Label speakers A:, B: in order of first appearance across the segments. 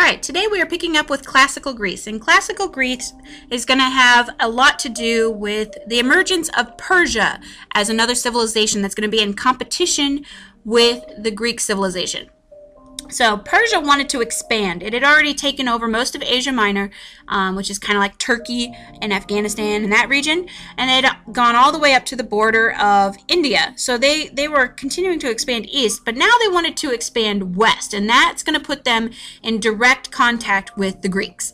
A: right, today we are picking up with classical Greece, and classical Greece is going to have a lot to do with the emergence of Persia as another civilization that's going to be in competition with the Greek civilization. So Persia wanted to expand. It had already taken over most of Asia Minor, which is kind of like Turkey and Afghanistan and that region, and it had gone all the way up to the border of India. So they were continuing to expand east, but now they wanted to expand west, and that's going to put them in direct contact with the Greeks.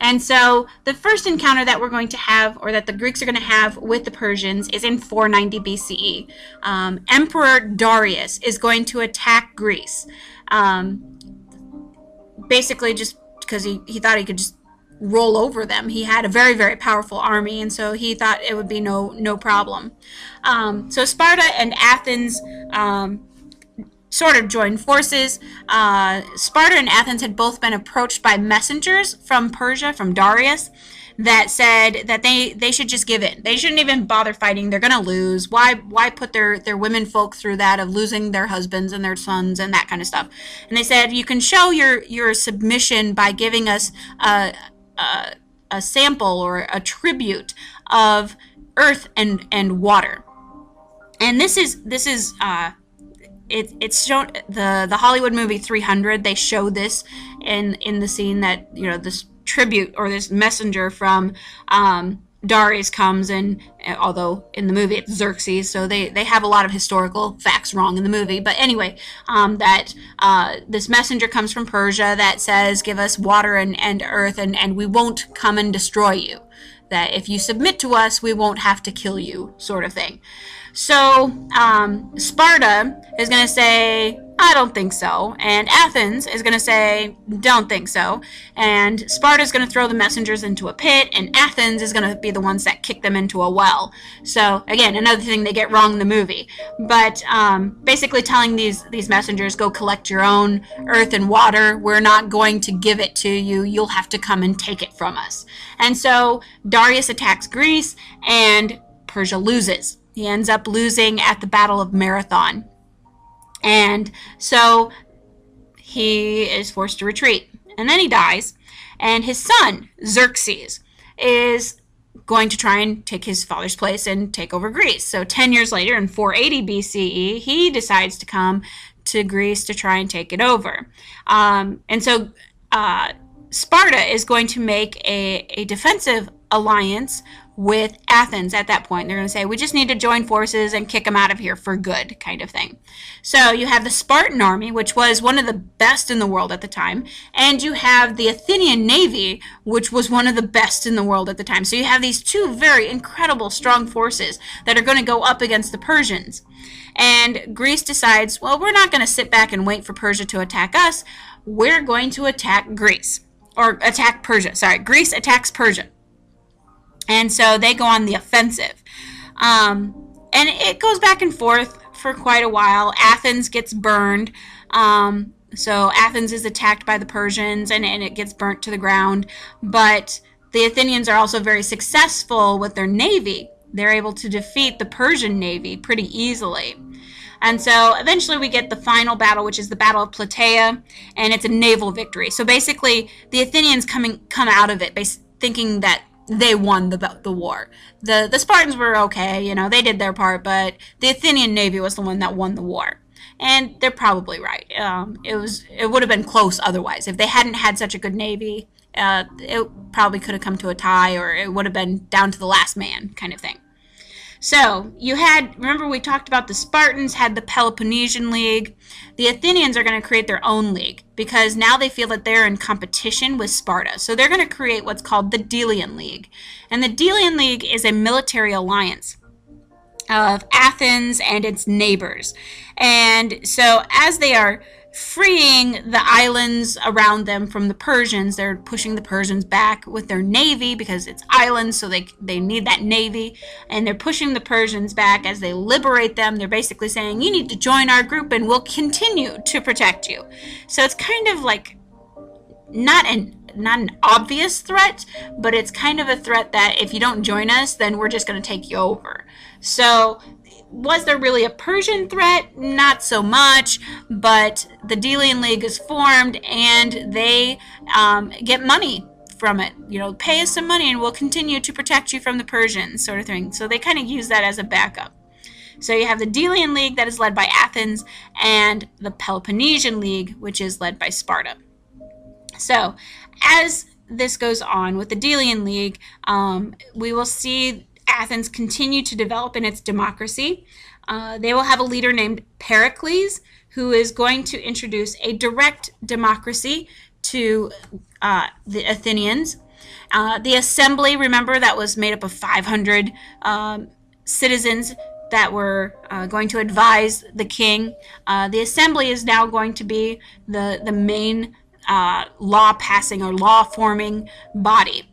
A: And so the first encounter that we're going to have, or that the Greeks are going to have with the Persians, is in 490 BCE. Emperor Darius is going to attack Greece. Basically just because he thought he could just roll over them. He had a very, very powerful army, and so he thought it would be no problem. So Sparta and Athens sort of joined forces. Sparta and Athens had both been approached by messengers from Persia, from Darius, that said that they should just give in. They shouldn't even bother fighting. They're going to lose. Why put their women folk through that of losing their husbands and their sons and that kind of stuff? And they said, you can show your submission by giving us a sample or a tribute of earth and water. And this is it's shown, the Hollywood movie 300. They show this in the scene that, this tribute or this messenger from Darius comes, and although in the movie it's Xerxes, so they have a lot of historical facts wrong in the movie, but anyway, that this messenger comes from Persia that says, give us water and earth, and we won't come and destroy you, that if you submit to us we won't have to kill you, sort of thing. So Sparta is going to say, I don't think so. And Athens is going to say, don't think so. And Sparta is going to throw the messengers into a pit, and Athens is going to be the ones that kick them into a well. So again, another thing they get wrong in the movie. But basically telling these messengers, go collect your own earth and water. We're not going to give it to you. You'll have to come and take it from us. And so Darius attacks Greece, and Persia loses. He ends up losing at the Battle of Marathon. And so he is forced to retreat. And then he dies. And his son, Xerxes, is going to try and take his father's place and take over Greece. So 10 years later, in 480 BCE, he decides to come to Greece to try and take it over. And so Sparta is going to make a defensive alliance with Athens at that point. They're going to say, we just need to join forces and kick them out of here for good, kind of thing. So you have the Spartan army, which was one of the best in the world at the time, and you have the Athenian navy, which was one of the best in the world at the time. So you have these two very incredible, strong forces that are going to go up against the Persians. And Greece decides, well, we're not going to sit back and wait for Persia to attack us. We're going to attack Greece, or attack Persia. Sorry, Greece attacks Persia. And so they go on the offensive. And it goes back and forth for quite a while. Athens gets burned. So Athens is attacked by the Persians, and it gets burnt to the ground. But the Athenians are also very successful with their navy. They're able to defeat the Persian navy pretty easily. And so eventually we get the final battle, which is the Battle of Plataea, and it's a naval victory. So basically the Athenians come out of it thinking that they won the war. The Spartans were okay, they did their part, but the Athenian navy was the one that won the war. And they're probably right. It would have been close otherwise. If they hadn't had such a good navy, it probably could have come to a tie, or it would have been down to the last man kind of thing. So remember we talked about the Spartans had the Peloponnesian League. The Athenians are going to create their own league because now they feel that they're in competition with Sparta. So they're going to create what's called the Delian League. And the Delian League is a military alliance of Athens and its neighbors. And so as they are freeing the islands around them from the Persians, they're pushing the Persians back with their navy because it's islands, so they need that navy, and they're pushing the Persians back as they liberate them. They're basically saying, you need to join our group and we'll continue to protect you. So it's kind of like not an not an obvious threat, but it's kind of a threat that if you don't join us, then we're just going to take you over. So was there really a Persian threat? Not so much, but the Delian League is formed and they get money from it. Pay us some money and we'll continue to protect you from the Persians, sort of thing. So they kind of use that as a backup. So you have the Delian League that is led by Athens and the Peloponnesian League, which is led by Sparta. So as this goes on with the Delian League, we will see Athens continue to develop in its democracy. They will have a leader named Pericles, who is going to introduce a direct democracy to the Athenians. The assembly, remember, that was made up of 500 citizens that were going to advise the king. The assembly is now going to be the main law-passing or law-forming body.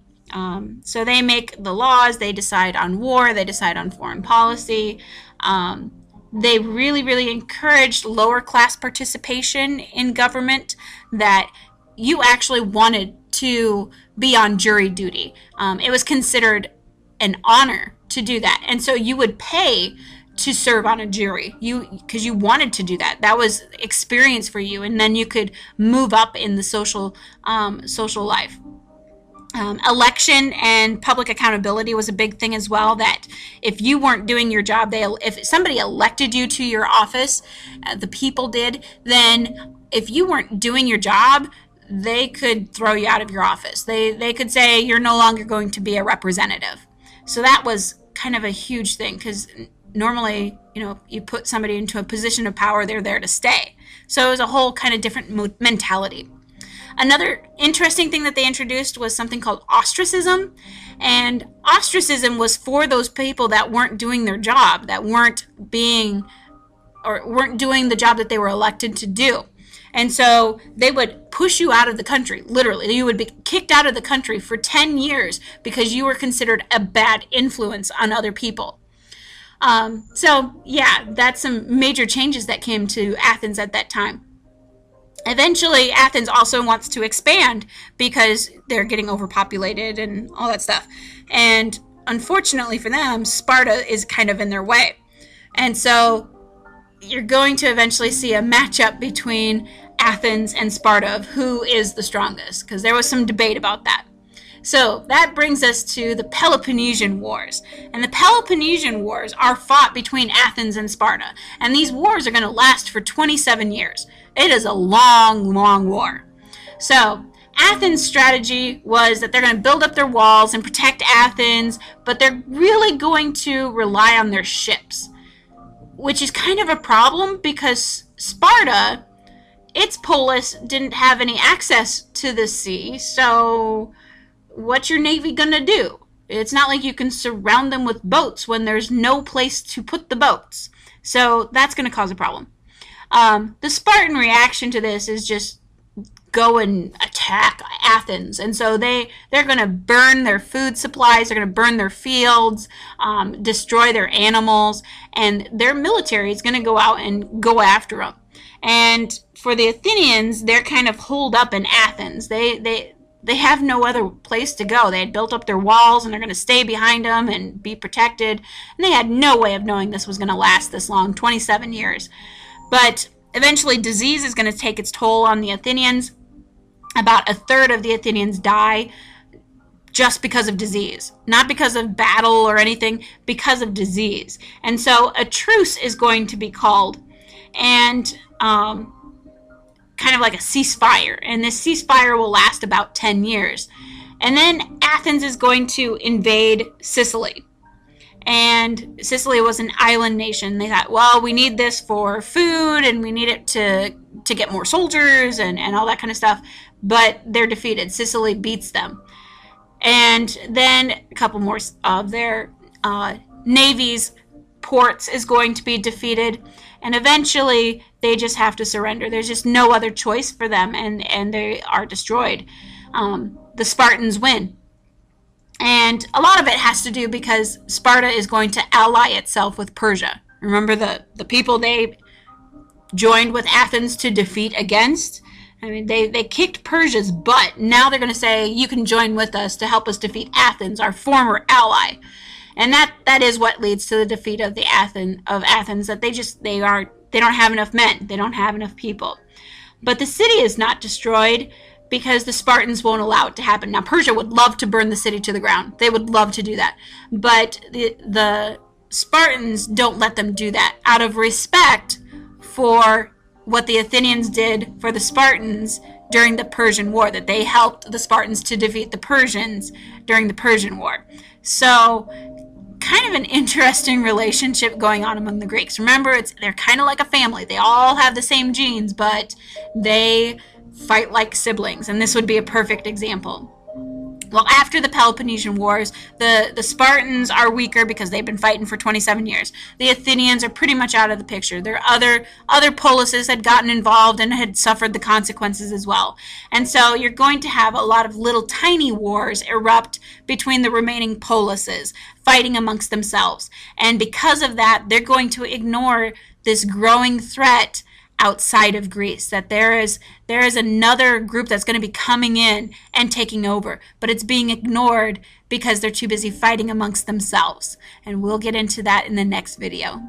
A: So they make the laws, they decide on war, they decide on foreign policy. They really, really encouraged lower-class participation in government, that you actually wanted to be on jury duty. It was considered an honor to do that. And so you would pay to serve on a jury, because you wanted to do that. That was experience for you, and then you could move up in the social life. Election and public accountability was a big thing as well, that if you weren't doing your job, if somebody elected you to your office, the people did, then if you weren't doing your job, they could throw you out of your office. They could say you're no longer going to be a representative. So that was kind of a huge thing, because normally, you put somebody into a position of power, they're there to stay. So it was a whole kind of different mentality. Another interesting thing that they introduced was something called ostracism. And ostracism was for those people that weren't doing their job, that weren't doing the job that they were elected to do. And so they would push you out of the country, literally. You would be kicked out of the country for 10 years because you were considered a bad influence on other people. So yeah, that's some major changes that came to Athens at that time. Eventually, Athens also wants to expand because they're getting overpopulated and all that stuff. And unfortunately for them, Sparta is kind of in their way. And so you're going to eventually see a matchup between Athens and Sparta of who is the strongest, because there was some debate about that. So that brings us to the Peloponnesian Wars. And the Peloponnesian Wars are fought between Athens and Sparta. And these wars are going to last for 27 years. It is a long, long war. So Athens' strategy was that they're going to build up their walls and protect Athens, but they're really going to rely on their ships, which is kind of a problem because Sparta, its polis, didn't have any access to the sea. So what's your navy going to do? It's not like you can surround them with boats when there's no place to put the boats. So that's going to cause a problem. The Spartan reaction to this is just go and attack Athens. And so they're going to burn their food supplies, they're going to burn their fields, destroy their animals, and their military is going to go out and go after them. And for the Athenians, they're kind of holed up in Athens. They have no other place to go. They had built up their walls, and they're going to stay behind them and be protected. And they had no way of knowing this was going to last this long, 27 years. But eventually, disease is going to take its toll on the Athenians. About a third of the Athenians die just because of disease. Not because of battle or anything, because of disease. And so a truce is going to be called, and kind of like a ceasefire. And this ceasefire will last about 10 years. And then Athens is going to invade Sicily. And Sicily was an island nation. They thought, well, we need this for food, and we need it to get more soldiers and all that kind of stuff. But they're defeated. Sicily beats them. And then a couple more of their navy's ports is going to be defeated. And eventually, they just have to surrender. There's just no other choice for them, and they are destroyed. The Spartans win. And a lot of it has to do because Sparta is going to ally itself with Persia. Remember the people they joined with Athens to defeat against? I mean, they kicked Persia's butt. Now they're going to say, you can join with us to help us defeat Athens, our former ally. And that is what leads to the defeat of Athens, that they don't have enough men. They don't have enough people. But the city is not destroyed because the Spartans won't allow it to happen. Now, Persia would love to burn the city to the ground. They would love to do that. But the Spartans don't let them do that out of respect for what the Athenians did for the Spartans during the Persian War, that they helped the Spartans to defeat the Persians during the Persian War. So, kind of an interesting relationship going on among the Greeks. Remember, they're kind of like a family. They all have the same genes, but they fight like siblings, and this would be a perfect example. Well, after the Peloponnesian Wars, the Spartans are weaker because they've been fighting for 27 years. The Athenians are pretty much out of the picture. Their other polises had gotten involved and had suffered the consequences as well. And so you're going to have a lot of little tiny wars erupt between the remaining polises, fighting amongst themselves. And because of that, they're going to ignore this growing threat outside of Greece, that there is another group that's going to be coming in and taking over, but it's being ignored because they're too busy fighting amongst themselves. And we'll get into that in the next video.